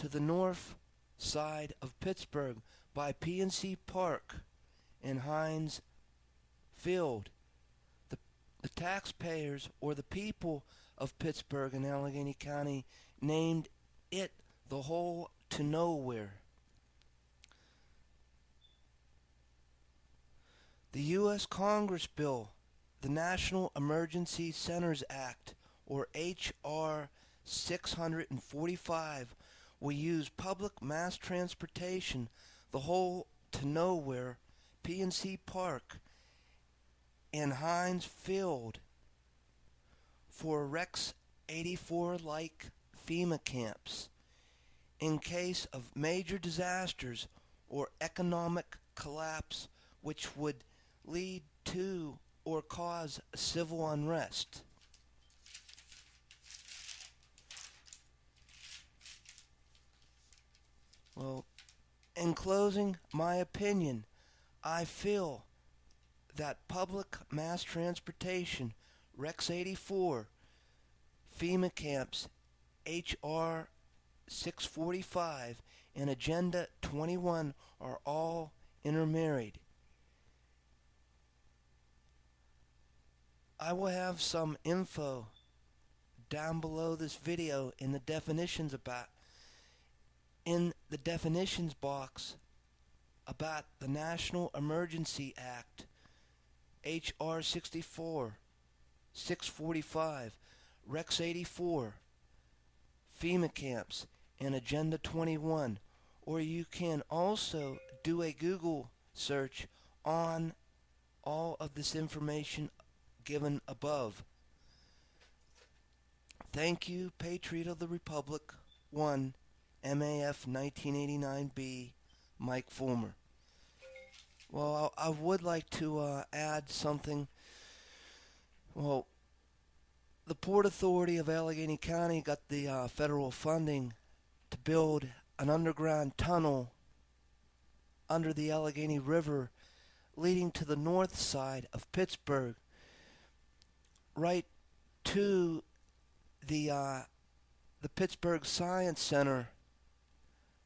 to the north side of Pittsburgh by PNC Park and Heinz Field. The, the taxpayers or the people of Pittsburgh and Allegheny County named it the Hole to Nowhere. The U.S. Congress bill, the National Emergency Centers Act, or H.R. 645, will use public mass transportation, the Hole to Nowhere, PNC Park, and Heinz Field for Rex 84-like FEMA camps in case of major disasters or economic collapse which would lead to or cause civil unrest. Well, in closing, my opinion, I feel that public mass transportation, Rex 84, FEMA camps, H.R. 645, and Agenda 21 are all intermarried. I will have some info down below this video in the definitions box about the National Emergency Act, H.R. 645, Rex 84, FEMA camps, and Agenda 21. Or you can also do a Google search on all of this information given above. Thank you, Patriot of the Republic 1, MAF 1989B, Mike Fulmer. Well, I would like to add something. Well, the Port Authority of Allegheny County got the federal funding to build an underground tunnel under the Allegheny River leading to the north side of Pittsburgh, right to the Pittsburgh Science Center,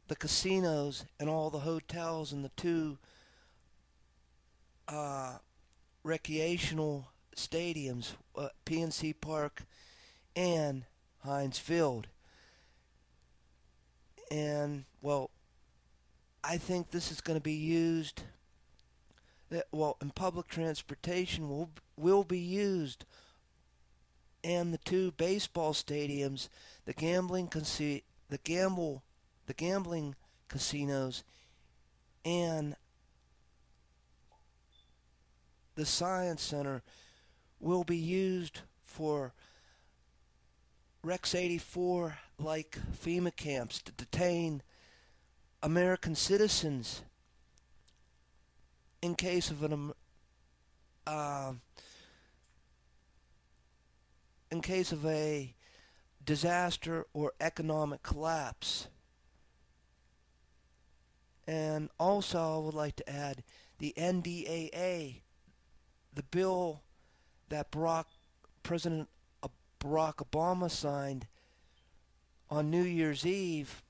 the casinos, and all the hotels, and the two recreational stadiums, PNC Park and Heinz Field. And, well, I think this is going to be used, in public transportation will be used, and the two baseball stadiums, the gambling casinos, and the Science Center will be used for Rex 84 like FEMA camps to detain American citizens in case of a disaster or economic collapse. And also I would like to add the NDAA, the bill that President Barack Obama signed on New Year's Eve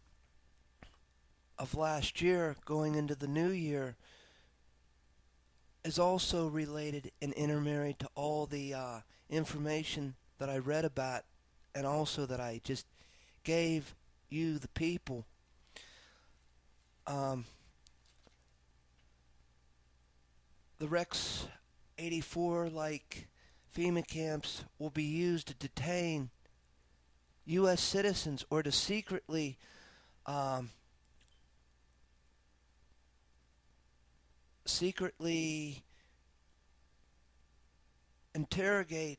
of last year, going into the new year, is also related and intermarried to all the information that I read about and also that I just gave you, the people. The Rex 84 like FEMA camps will be used to detain U.S. citizens or to secretly interrogate